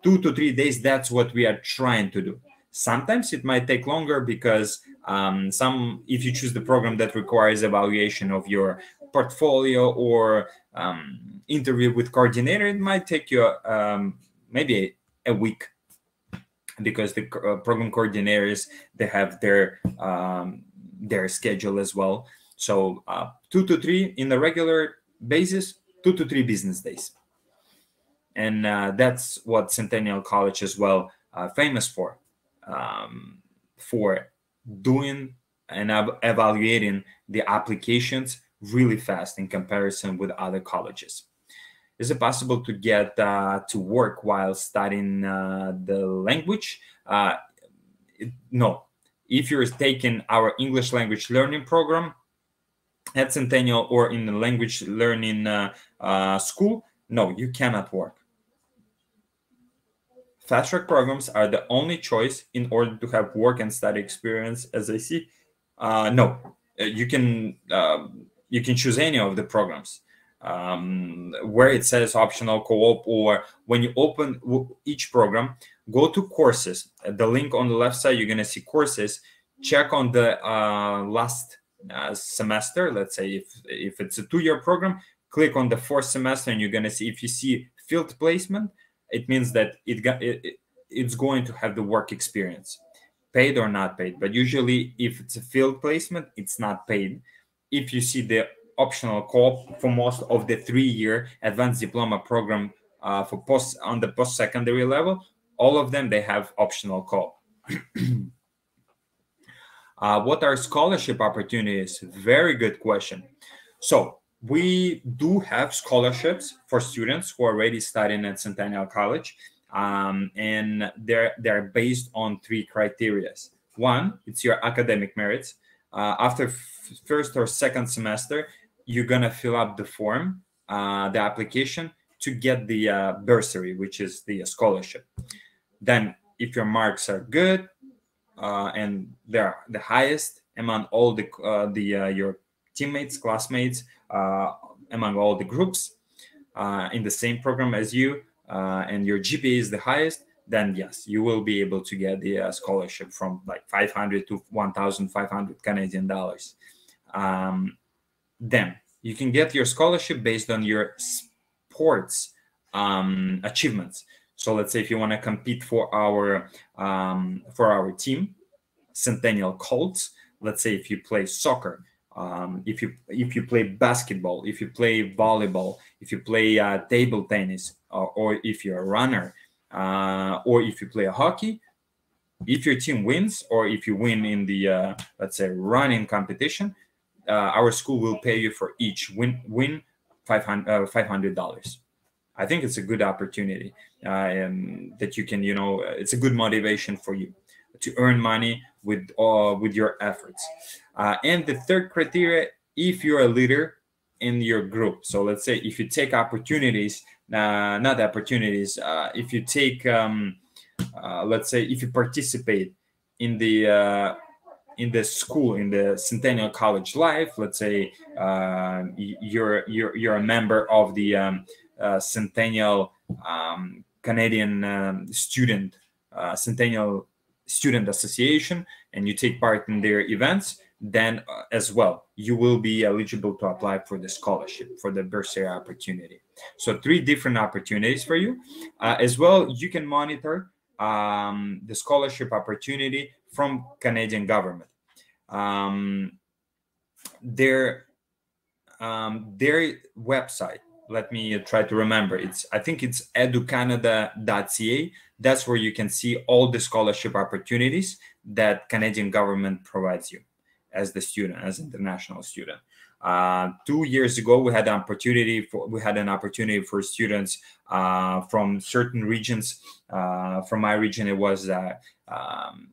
C: 2 to 3 days. That's what we are trying to do. Sometimes it might take longer because if you choose the program that requires evaluation of your portfolio or interview with coordinator, it might take you maybe a week, because the program coordinators, they have their schedule as well. So 2 to 3 in the regular basis, 2 to 3 business days. And that's what Centennial College as well famous for doing and evaluating the applications really fast in comparison with other colleges. Is it possible to get to work while studying the language? No. If you're taking our English language learning program at Centennial or in the language learning school, no, you cannot work. Fast track programs are the only choice in order to have work and study experience, as I see. No, you can choose any of the programs. Where it says optional co-op, or when you open each program, go to courses. The link on the left side, you're going to see courses. Check on the last semester. Let's say if it's a 2-year program, click on the 4th semester, and you're going to see, if you see field placement, it means that it's going to have the work experience, paid or not paid. But usually if it's a field placement, it's not paid. If you see the optional co-op for most of the 3-year advanced diploma program on the post-secondary level, all of them, they have optional co-op. What are scholarship opportunities? Very good question. So we do have scholarships for students who are already studying at Centennial College, and they're based on 3 criteria. One, it's your academic merits. After first or second semester, you're going to fill up the form, the application, to get the bursary, which is the scholarship. Then if your marks are good and they're the highest among all your teammates, classmates, among all the groups in the same program as you, and your GPA is the highest, then yes, you will be able to get the scholarship from like 500 to 1,500 Canadian dollars. Then you can get your scholarship based on your sports achievements. So let's say if you want to compete for our team, Centennial Colts, let's say if you play soccer, if you play basketball, if you play volleyball, if you play table tennis, or if you're a runner, or if you play hockey, if your team wins, or if you win in the let's say running competition, our school will pay you for each win $500. I think it's a good opportunity that you can, it's a good motivation for you to earn money with your efforts. And the third criteria, if you're a leader in your group. So let's say if you take opportunities, if you take, let's say if you participate in the school, in the Centennial College life, let's say you're a member of the Centennial Canadian Centennial Student Association, and you take part in their events, then as well you will be eligible to apply for the scholarship, for the bursary opportunity. So 3 different opportunities for you. As well, you can monitor the scholarship opportunity from Canadian government. Their website, let me try to remember, I think it's educanada.ca. That's where you can see all the scholarship opportunities that Canadian government provides you as the student, as international student. 2 years ago, we had an opportunity for students from certain regions. From my region, it was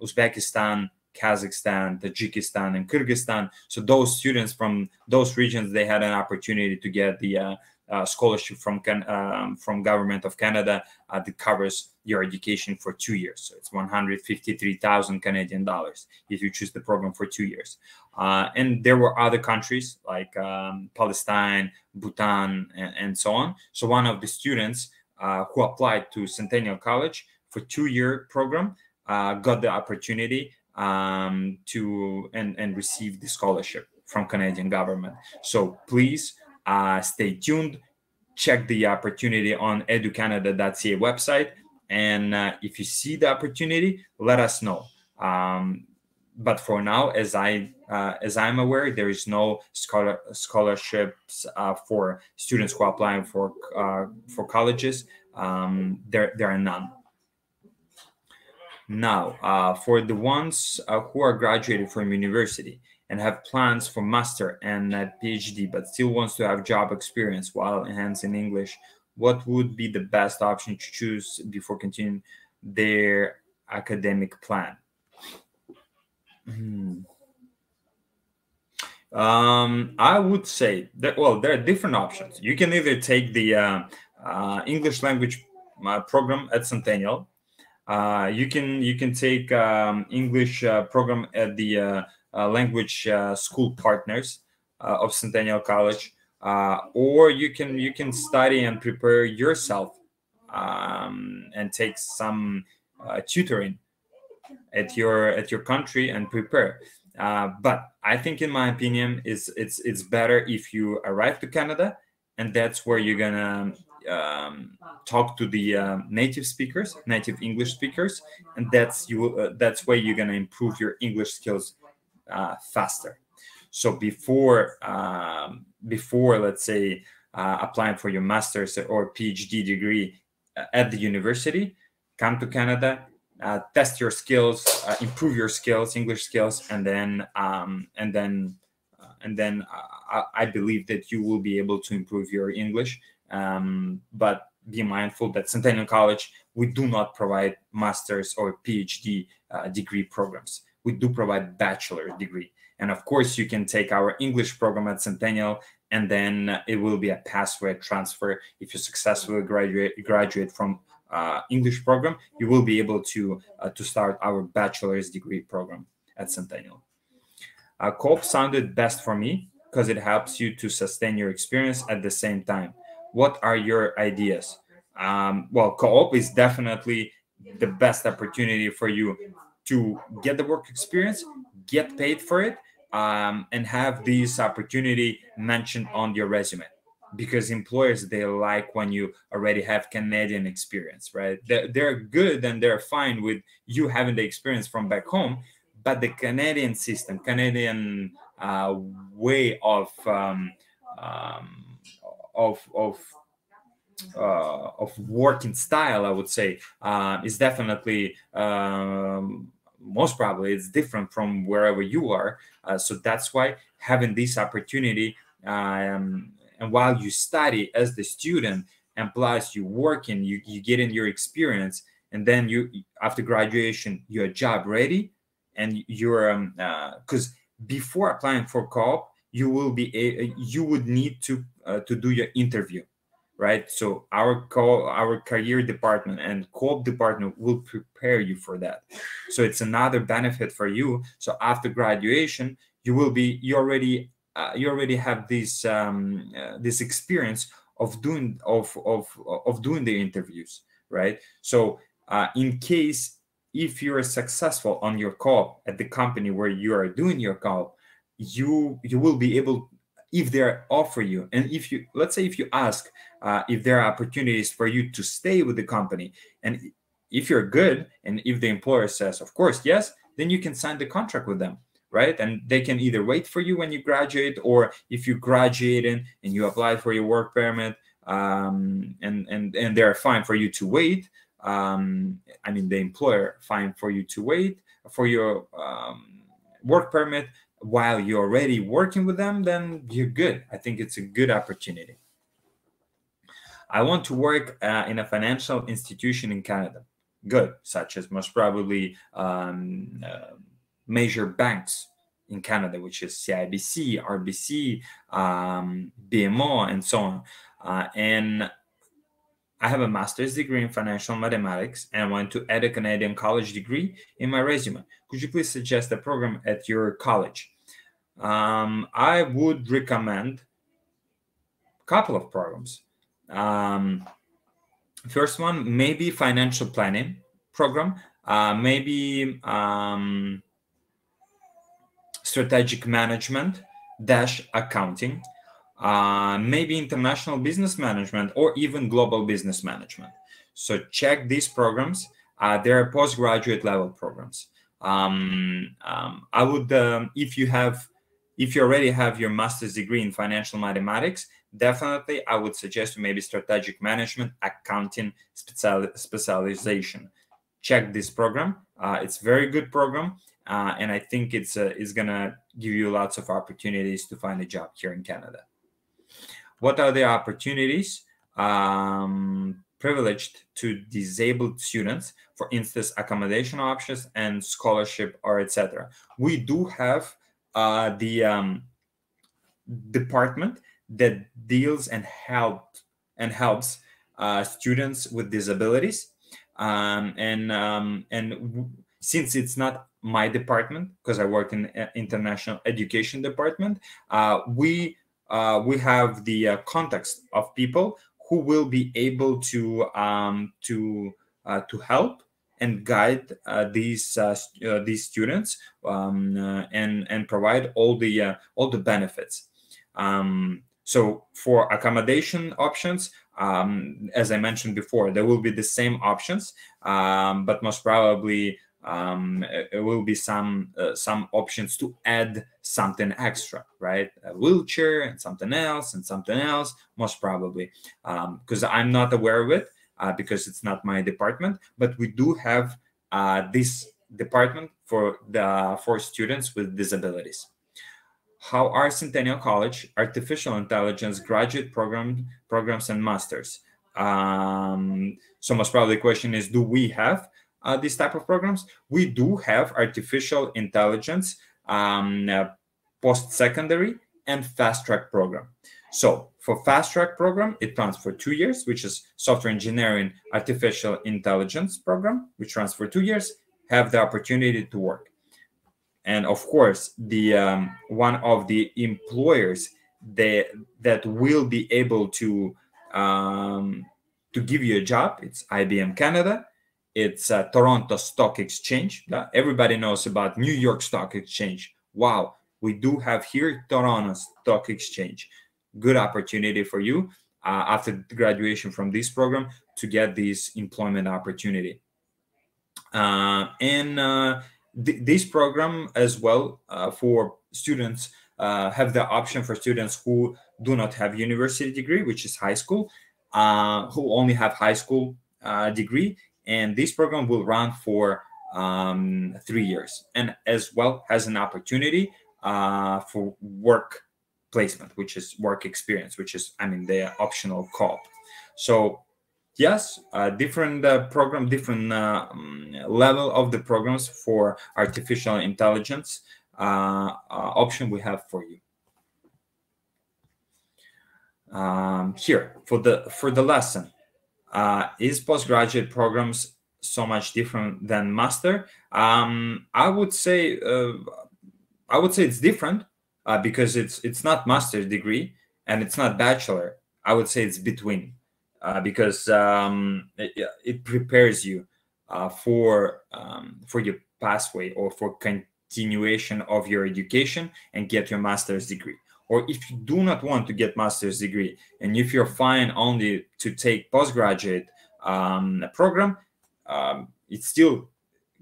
C: Uzbekistan, Kazakhstan, Tajikistan, and Kyrgyzstan. So those students from those regions, they had an opportunity to get the scholarship from government of Canada that covers your education for 2 years. So it's 153,000 Canadian dollars if you choose the program for 2 years. And there were other countries like Palestine, Bhutan, and so on. So one of the students who applied to Centennial College for 2-year program got the opportunity to receive the scholarship from Canadian government. So please stay tuned, check the opportunity on educanada.ca website, and if you see the opportunity, let us know. But for now, as I'm aware, there is no scholarships for students who are applying for colleges. There are none. Now, for the ones who are graduated from university and have plans for master and PhD, but still wants to have job experience while enhancing English, what would be the best option to choose before continuing their academic plan? I would say that, well, there are different options. You can either take the English language program at Centennial. You can take English program at the language school partners of Centennial College, or you can study and prepare yourself and take some tutoring at your country and prepare. But I think, in my opinion, it's better if you arrive to Canada, and that's where you're gonna talk to the native English speakers, and that's where you're gonna improve your English skills faster. So before let's say applying for your master's or PhD degree at the university, come to Canada, test your skills, improve your skills, English skills, and then I believe that you will be able to improve your English. But be mindful that Centennial College, we do not provide master's or PhD degree programs. We do provide bachelor degree. And of course, you can take our English program at Centennial, and then it will be a pathway transfer. If you successfully graduate from English program, you will be able to start our bachelor's degree program at Centennial. Co-op sounded best for me because it helps you to sustain your experience at the same time. What are your ideas? Well, co-op is definitely the best opportunity for you to get the work experience, get paid for it, and have this opportunity mentioned on your resume. Because employers, they like when you already have Canadian experience, right? They're good and they're fine with you having the experience from back home, but the Canadian system, Canadian way of working style, I would say, is definitely most probably it's different from wherever you are. So that's why having this opportunity, and while you study as the student, and plus you working, you get in your experience, and then you, after graduation, you're job ready, and you're because before applying for co-op, you would need to do your interview, right? So our career department and co-op department will prepare you for that. So it's another benefit for you. So after graduation, you already have this this experience of doing the interviews, right? So in case if you are successful on your co-op at the company where you are doing your co-op, you will be able, if they offer you, and if you, let's say if you ask if there are opportunities for you to stay with the company, and if you're good, and if the employer says of course yes, then you can sign the contract with them, right? And they can either wait for you when you graduate, or if you graduate and you apply for your work permit, and they're fine for you to wait. I mean, the employer fine for you to wait for your work permit while you're already working with them, then you're good. I think it's a good opportunity. I want to work in a financial institution in Canada. Good, such as most probably major banks in Canada, which is CIBC, RBC, BMO, and so on. And I have a master's degree in financial mathematics and I want to add a Canadian college degree in my resume. Could you please suggest a program at your college? I would recommend a couple of programs. First one, maybe financial planning program, maybe strategic management - accounting, maybe international business management, or even global business management. So check these programs. There are postgraduate level programs. I would, if you already have your master's degree in financial mathematics, definitely I would suggest maybe strategic management, accounting specialization. Check this program. It's a very good program, and I think it's gonna give you lots of opportunities to find a job here in Canada. What are the opportunities privileged to disabled students, for instance, accommodation options and scholarship, or etc.? We do have the department that deals and helps students with disabilities, since it's not my department, because I work in international education department, we have the context of people who will be able to help and guide these students and provide all the benefits. So for accommodation options, as I mentioned before, there will be the same options, but most probably it will be some options to add something extra, right? A wheelchair and something else, most probably, because I'm not aware of it, because it's not my department. But we do have this department for students with disabilities. How are Centennial College artificial intelligence graduate programs and masters? So most probably the question is, do we have these type of programs? We do have artificial intelligence post-secondary and fast-track program. So for fast-track program, it runs for 2 years, which is software engineering artificial intelligence program, which runs for 2 years, have the opportunity to work. And of course, the one of the employers that will be able to give you a job, it's IBM Canada, it's Toronto Stock Exchange. Everybody knows about New York Stock Exchange. Wow, we do have here Toronto Stock Exchange. Good opportunity for you after graduation from this program to get this employment opportunity. This program as well for students have the option for students who do not have university degree, which is high school, who only have high school degree. And this program will run for 3 years, and as well has an opportunity for work placement, which is work experience, which is, the optional call. So yes, different program, different level of the programs for artificial intelligence option we have for you. Here for the lesson, is postgraduate programs so much different than master? I would say it's different because it's not master's degree and it's not bachelor. I would say it's between. Because it prepares you for your pathway or for continuation of your education and get your master's degree. Or if you do not want to get master's degree and if you're fine only to take postgraduate program, it's still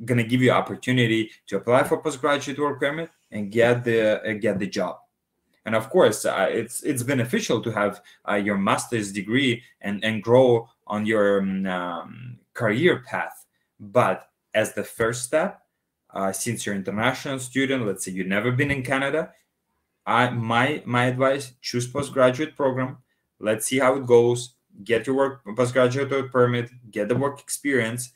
C: gonna give you opportunity to apply for postgraduate work permit and get the job. And of course, it's beneficial to have your master's degree and grow on your career path. But as the first step, since you're an international student, let's say you've never been in Canada, my advice: choose postgraduate program. Let's see how it goes. Get your postgraduate work permit, get the work experience,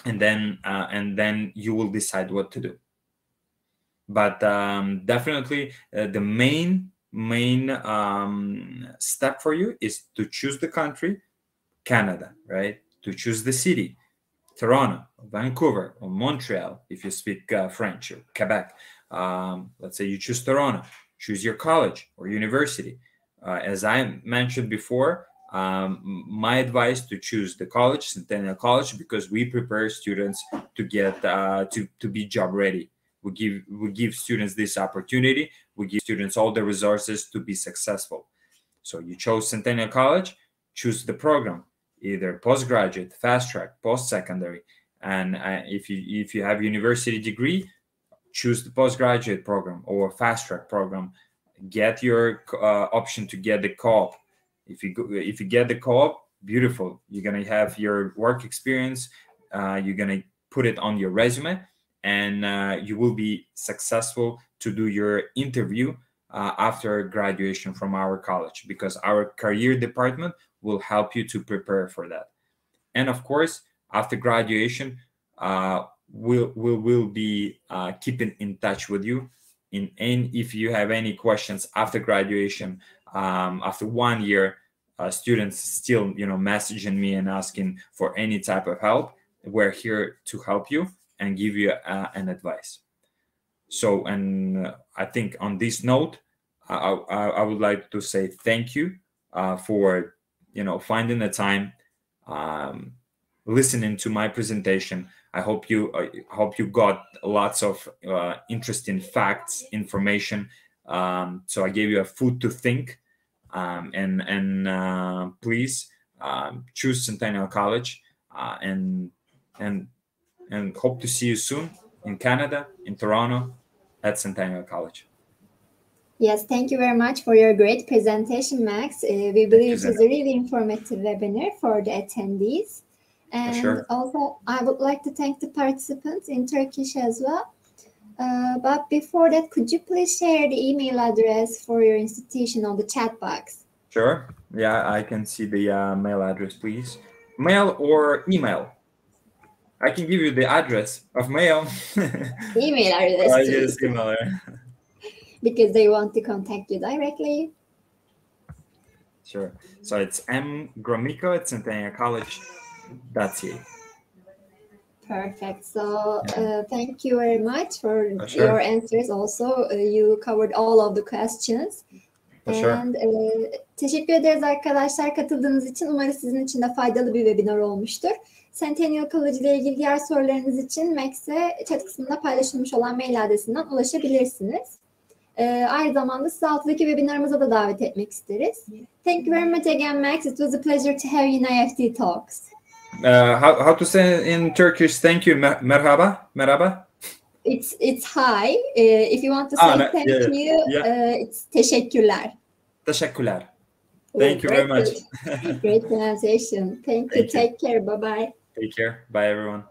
C: and then you will decide what to do. But definitely the main step for you is to choose the country, Canada, right? To choose the city, Toronto, Vancouver, or Montreal, if you speak French, or Quebec. Let's say you choose Toronto, choose your college or university. As I mentioned before, my advice to choose the college, Centennial College, because we prepare students to get to be job ready. We give students this opportunity. We give students all the resources to be successful. So you chose Centennial College, choose the program, either postgraduate, fast track, post-secondary. And if you have university degree, choose the postgraduate program or fast track program. Get your option to get the co-op. If you get the co-op, beautiful. You're gonna have your work experience. You're gonna put it on your resume, and you will be successful to do your interview after graduation from our college, because our career department will help you to prepare for that. And of course, after graduation, we'll be keeping in touch with you. And if you have any questions after graduation, after 1 year, students still messaging me and asking for any type of help, we're here to help you and give you an advice. So, and I think on this note, I would like to say thank you for finding the time, listening to my presentation. I hope you got lots of interesting facts, information. So I gave you a food to think, and please choose Centennial College, and hope to see you soon in Canada, in Toronto, at Centennial College.
B: Yes, thank you very much for your great presentation, Max. We believe it was a really informative webinar for the attendees. And
C: sure.
B: Also, I would like to thank the participants in Turkish as well. But before that, could you please share the email address for your institution on the chat box?
C: Sure. Yeah, I can see the mail address, please. Mail or email? I can give you the address of mail.
B: Email address.
C: I just email it.
B: Because they want to contact you directly.
C: Sure. So it's mgromiko@centennialcollege.ca.
B: Perfect. So thank you very much for your answers also. You covered all of the questions. And teşekkür ederiz arkadaşlar katıldığınız için. Umarım sizin için de faydalı bir webinar olmuştur. Centennial College ile ilgili diğer sorularınız için Max'e chat kısmında paylaşılmış olan mail adresinden ulaşabilirsiniz. Aynı zamanda sizi alttaki webinarımıza da davet etmek isteriz. Thank you very much again, Max. It was a pleasure to have you in IEFT Talks.
C: How to say in Turkish thank you? Merhaba? Merhaba?
B: It's hi. If you want to say thank you, it's teşekkürler.
C: Teşekkürler. Thank you very much.
B: Great pronunciation. Thank you. Take care. Bye-bye.
C: Take care. Bye, everyone.